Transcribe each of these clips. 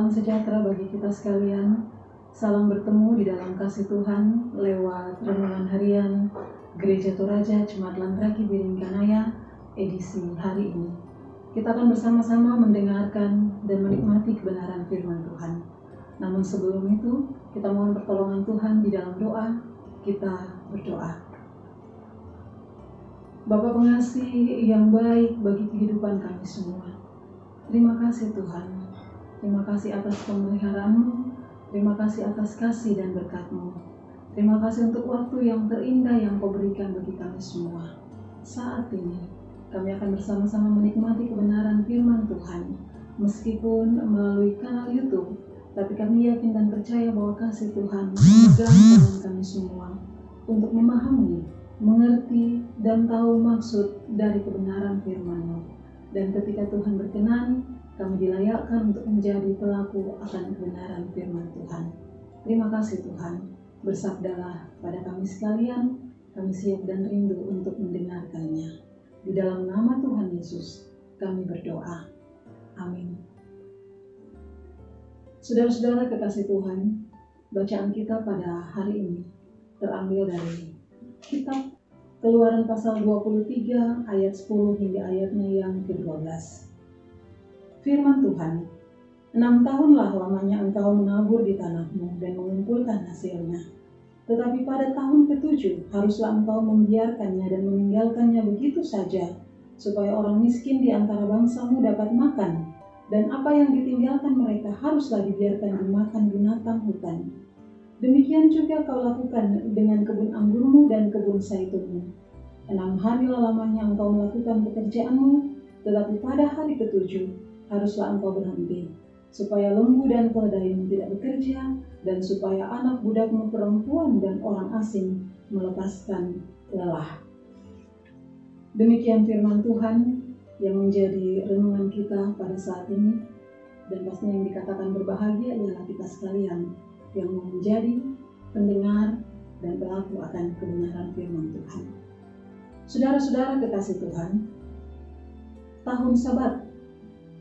Salam sejahtera bagi kita sekalian. Salam bertemu di dalam kasih Tuhan lewat renungan harian Gereja Toraja Jemaat Lantraki Biringkanaya edisi hari ini. Kita akan bersama-sama mendengarkan dan menikmati kebenaran firman Tuhan. Namun sebelum itu, kita mohon pertolongan Tuhan di dalam doa. Kita berdoa. Bapa pengasih yang baik bagi kehidupan kami semua. Terima kasih Tuhan. Terima kasih atas pemeliharaan-Mu. Terima kasih atas kasih dan berkat-Mu. Terima kasih untuk waktu yang terindah yang Kau berikan bagi kami semua. Saat ini, kami akan bersama-sama menikmati kebenaran firman Tuhan. Meskipun melalui kanal YouTube, tapi kami yakin dan percaya bahwa kasih Tuhan memegang tangan kami semua untuk memahami, mengerti, dan tahu maksud dari kebenaran firman-Mu. Dan ketika Tuhan berkenan, kami dilayakkan untuk menjadi pelaku akan kebenaran firman Tuhan. Terima kasih Tuhan. Bersabdalah pada kami sekalian, kami siap dan rindu untuk mendengarkannya. Di dalam nama Tuhan Yesus, kami berdoa. Amin. Saudara-saudara kekasih Tuhan, bacaan kita pada hari ini terambil dari kitab Keluaran pasal 23 ayat 10 hingga ayatnya yang ke-12. Firman Tuhan, 6 tahunlah lamanya engkau menabur di tanahmu dan mengumpulkan hasilnya. Tetapi pada tahun ke-7 haruslah engkau membiarkannya dan meninggalkannya begitu saja, supaya orang miskin di antara bangsamu dapat makan, dan apa yang ditinggalkan mereka haruslah dibiarkan dimakan binatang hutan. Demikian juga kau lakukan dengan kebun anggurmu dan kebun zaitunmu. 6 hari lamanya engkau melakukan pekerjaanmu, tetapi pada hari ke-7 haruslah engkau berhenti, supaya lembu dan keledaimu tidak bekerja, dan supaya anak budakmu perempuan dan orang asing melepaskan lelah. Demikian firman Tuhan yang menjadi renungan kita pada saat ini, dan pastinya yang dikatakan berbahagia ialah kita sekalian yang menjadi pendengar dan pelaku akan kebenaran firman Tuhan. Saudara-saudara kekasih Tuhan, tahun Sabat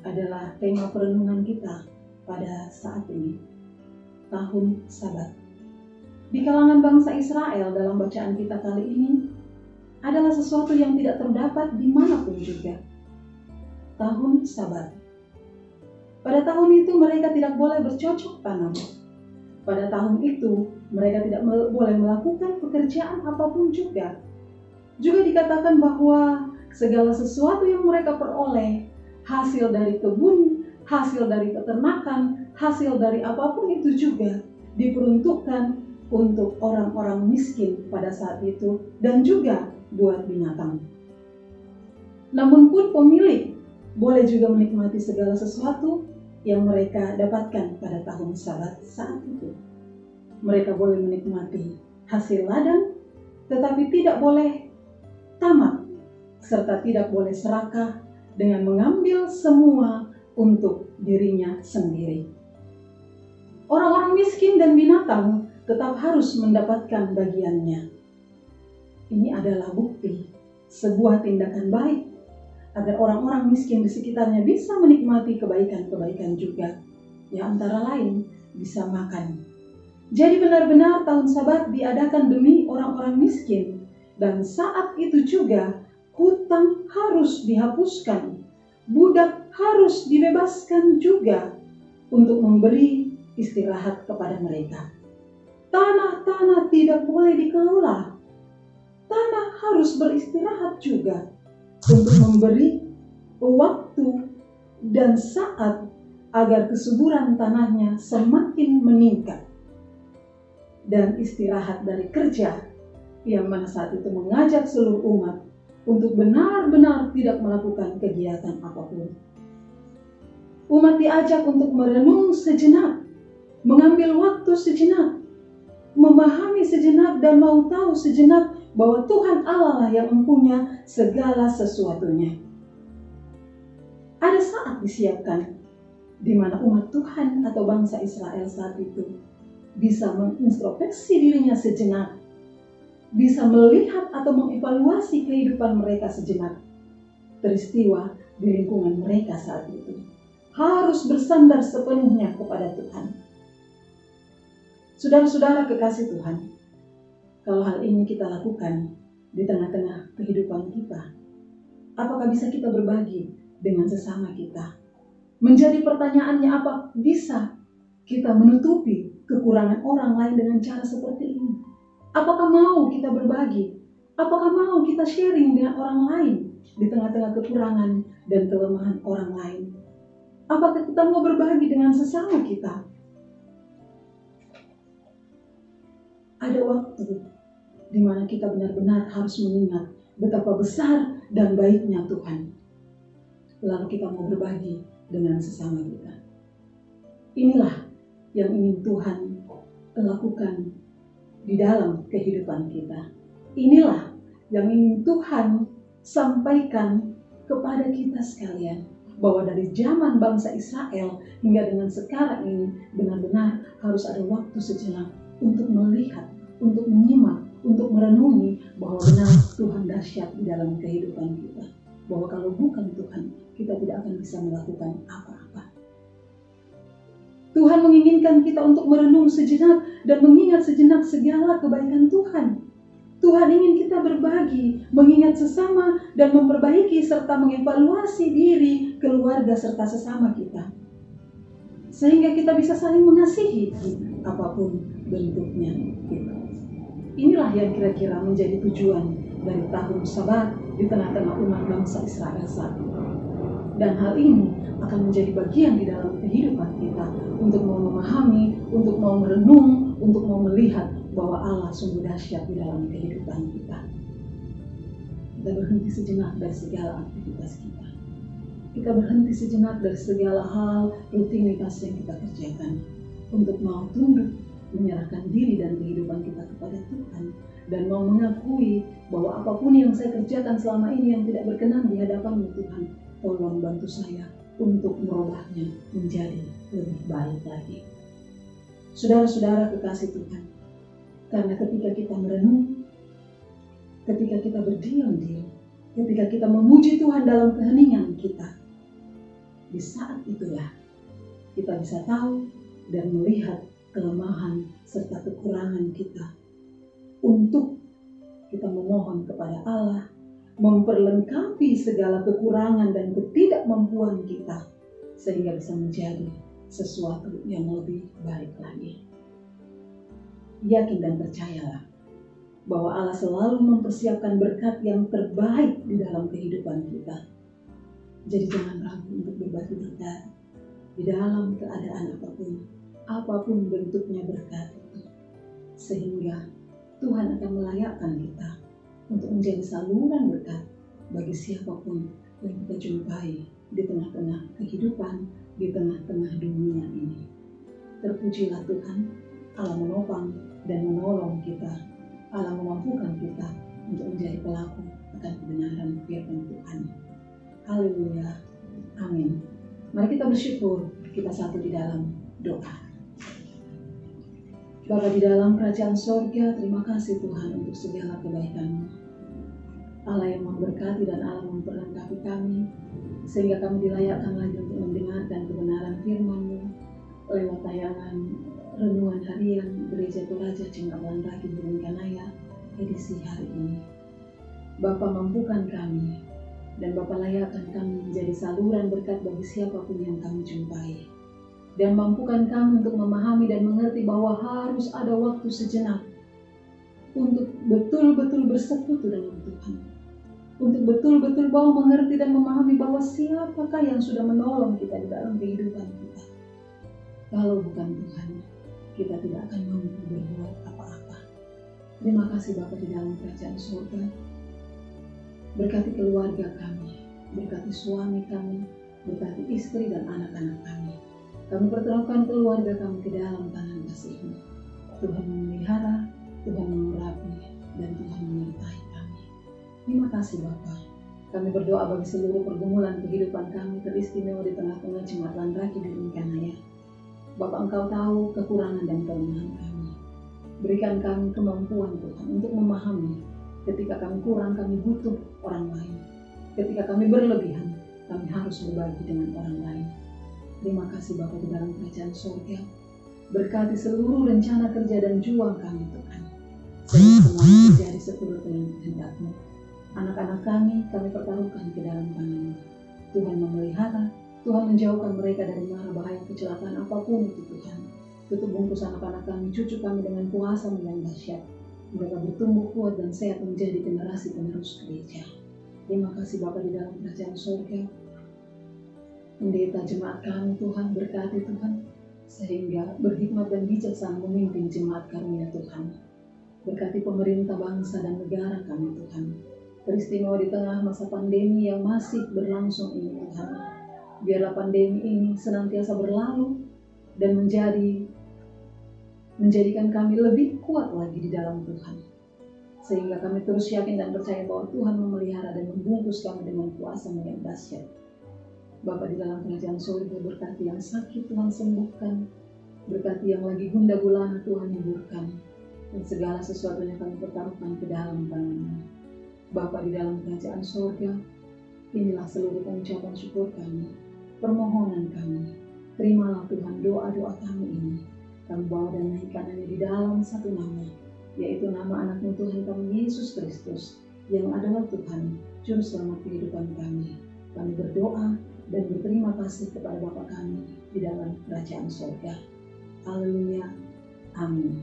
adalah tema perenungan kita pada saat ini. Tahun Sabat. Di kalangan bangsa Israel dalam bacaan kita kali ini adalah sesuatu yang tidak terdapat dimanapun juga. Tahun Sabat. Pada tahun itu mereka tidak boleh bercocok tanam. Pada tahun itu mereka tidak boleh melakukan pekerjaan apapun juga. Juga dikatakan bahwa segala sesuatu yang mereka peroleh, hasil dari kebun, hasil dari peternakan, hasil dari apapun itu juga diperuntukkan untuk orang-orang miskin pada saat itu dan juga buat binatang. Namun pun pemilik boleh juga menikmati segala sesuatu yang mereka dapatkan pada tahun Sabat saat itu. Mereka boleh menikmati hasil ladang, tetapi tidak boleh tamak, serta tidak boleh serakah dengan mengambil semua untuk dirinya sendiri. Orang-orang miskin dan binatang tetap harus mendapatkan bagiannya. Ini adalah bukti sebuah tindakan baik agar orang-orang miskin di sekitarnya bisa menikmati kebaikan-kebaikan juga, yang antara lain bisa makan. Jadi benar-benar tahun Sabat diadakan demi orang-orang miskin, dan saat itu juga hutang harus dihapuskan, budak harus dibebaskan juga untuk memberi istirahat kepada mereka. Tanah-tanah tidak boleh dikelola. Tanah harus beristirahat juga untuk memberi waktu dan saat agar kesuburan tanahnya semakin meningkat. Dan istirahat dari kerja yang mana saat itu mengajak seluruh umat untuk benar-benar tidak melakukan kegiatan apapun. Umat diajak untuk merenung sejenak, mengambil waktu sejenak, memahami sejenak dan mau tahu sejenak bahwa Tuhan Allah lah yang mempunyai segala sesuatunya. Ada saat disiapkan di mana umat Tuhan atau bangsa Israel saat itu bisa mengintrospeksi dirinya sejenak, bisa melihat atau mengevaluasi kehidupan mereka sejenak, peristiwa di lingkungan mereka saat itu. harus bersandar sepenuhnya kepada Tuhan. Saudara-saudara kekasih Tuhan, kalau hal ini kita lakukan di tengah-tengah kehidupan kita, apakah bisa kita berbagi dengan sesama kita? Menjadi pertanyaannya, apa bisa kita menutupi kekurangan orang lain dengan cara seperti ini? Apakah mau kita berbagi? Apakah mau kita sharing dengan orang lain di tengah-tengah kekurangan dan kelemahan orang lain? Apakah kita mau berbagi dengan sesama kita? Ada waktu di mana kita benar-benar harus mengingat betapa besar dan baiknya Tuhan. Lalu kita mau berbagi dengan sesama kita. Inilah yang ingin Tuhan lakukan di dalam kehidupan kita. Inilah yang ingin Tuhan sampaikan kepada kita sekalian. Bahwa dari zaman bangsa Israel hingga dengan sekarang ini benar-benar harus ada waktu sejenak untuk melihat, untuk menyimak, untuk merenungi bahwa benar Tuhan dahsyat di dalam kehidupan kita. Bahwa kalau bukan Tuhan, kita tidak akan bisa melakukan apa-apa. Tuhan menginginkan kita untuk merenung sejenak dan mengingat sejenak segala kebaikan Tuhan. Tuhan ingin kita berbagi, mengingat sesama dan memperbaiki serta mengevaluasi diri, keluarga serta sesama kita. Sehingga kita bisa saling mengasihi apapun bentuknya. Inilah yang kira-kira menjadi tujuan dari tahun Sabat di tengah-tengah umat bangsa Israel saat ini. Dan hal ini akan menjadi bagian di dalam kehidupan kita untuk mau memahami, untuk mau merenung, untuk mau melihat bahwa Allah sungguh dahsyat di dalam kehidupan kita. Kita berhenti sejenak dari segala aktivitas kita. Kita berhenti sejenak dari segala hal rutinitas yang kita kerjakan untuk mau tunduk, menyerahkan diri dan kehidupan kita kepada Tuhan, dan mau mengakui bahwa apapun yang saya kerjakan selama ini yang tidak berkenan di hadapan Tuhan, tolong bantu saya untuk merubahnya menjadi lebih baik lagi. Saudara-saudara kekasih Tuhan, karena ketika kita merenung, ketika kita berdiam diri, ketika kita memuji Tuhan dalam keheningan kita, di saat itulah kita bisa tahu dan melihat kelemahan serta kekurangan kita untuk kita memohon kepada Allah memperlengkapi segala kekurangan dan ketidakmampuan kita sehingga bisa menjadi sesuatu yang lebih baik lagi. Yakin dan percayalah bahwa Allah selalu mempersiapkan berkat yang terbaik di dalam kehidupan kita. Jadi jangan ragu untuk berbagi berkat di dalam keadaan apapun bentuknya berkat itu. Sehingga Tuhan akan melayakkan kita untuk menjadi saluran berkat bagi siapapun yang kita jumpai di tengah-tengah kehidupan, di tengah-tengah dunia ini. Terpujilah Tuhan, Allah menopang dan menolong kita. Allah memampukan kita untuk menjadi pelaku akan kebenaran firman Tuhan. Haleluya. Amin. Mari kita bersyukur, kita satu di dalam doa. Bapa di dalam kerajaan sorga, terima kasih Tuhan untuk segala kebaikan-Mu. Allah yang memberkati dan Allah memperlengkapi kami, sehingga kami dilayakkan lagi untuk mendengarkan kebenaran firman-Mu lewat tayangan renungan harian Gereja Toraja Cengkabalan Raki Burungkanaya edisi hari ini. Bapa mampukan kami, dan Bapa layakkan kami menjadi saluran berkat bagi siapapun yang kami jumpai. Dan mampukan kami untuk memahami dan mengerti bahwa harus ada waktu sejenak untuk betul-betul bersekutu dengan Tuhan. Untuk betul-betul mau mengerti dan memahami bahwa siapakah yang sudah menolong kita di dalam kehidupan kita. Kalau bukan Tuhan, kita tidak akan mampu berbuat apa-apa. Terima kasih Bapa di dalam kerajaan surga. Berkati keluarga kami, berkati suami kami, berkati istri dan anak-anak kami. Kami percayakan keluarga kami ke dalam tangan kasih-Mu. Tuhan memelihara, Tuhan mengurapi, dan Tuhan menyertai kami. Terima kasih Bapa. Kami berdoa bagi seluruh pergumulan kehidupan kami teristimewa di tengah-tengah jemaat Landraki di Burungkanaya. Bapa, Engkau tahu kekurangan dan kelemahan kami. Berikan kami kemampuan Tuhan untuk memahami ketika kami kurang, kami butuh orang lain. Ketika kami berlebihan, kami harus berbagi dengan orang lain. Terima kasih Bapa di dalam kerajaan surga. Berkati seluruh rencana kerja dan juang kami Tuhan. Sehingga semuanya terjadi seturut dengan kehendak-Mu. Anak-anak kami pertaruhkan ke dalam tangan-Mu. Tuhan memelihara, Tuhan menjauhkan mereka dari mara bahaya kecelakaan apapun itu Tuhan. Tutup bungkus anak-anak kami, cucu kami dengan kuasa-Mu yang dahsyat. Mereka bertumbuh kuat dan sehat menjadi generasi penerus gereja. Terima kasih Bapa di dalam kerajaan surga. Pendeta jemaat kami Tuhan, berkati Tuhan, sehingga berhikmat dan bijaksana memimpin jemaat karunia Tuhan. Berkati pemerintah bangsa dan negara kami Tuhan. Teristimewa di tengah masa pandemi yang masih berlangsung ini Tuhan. Biarlah pandemi ini senantiasa berlalu dan menjadikan kami lebih kuat lagi di dalam Tuhan. Sehingga kami terus yakin dan percaya bahwa Tuhan memelihara dan membungkus kami dengan kuasa-Mu yang dahsyat. Bapa di dalam kerajaan surga, berkati yang sakit Tuhan sembuhkan. Berkati yang lagi gundah gulana Tuhan hiburkan. Dan segala sesuatunya kami pertaruhkan ke dalam tangan-Mu. Bapa di dalam kerajaan surga, inilah seluruh pengucapan syukur kami, permohonan kami. Terimalah Tuhan doa-doa kami ini. Kami bawa dan naikkannya di dalam satu nama, yaitu nama anak-Mu Tuhan kami Yesus Kristus, yang adalah Tuhan, Juru Selamat kehidupan kami. Kami berdoa dan berterima kasih kepada Bapa kami di dalam kerajaan surga. Haleluya. Amin.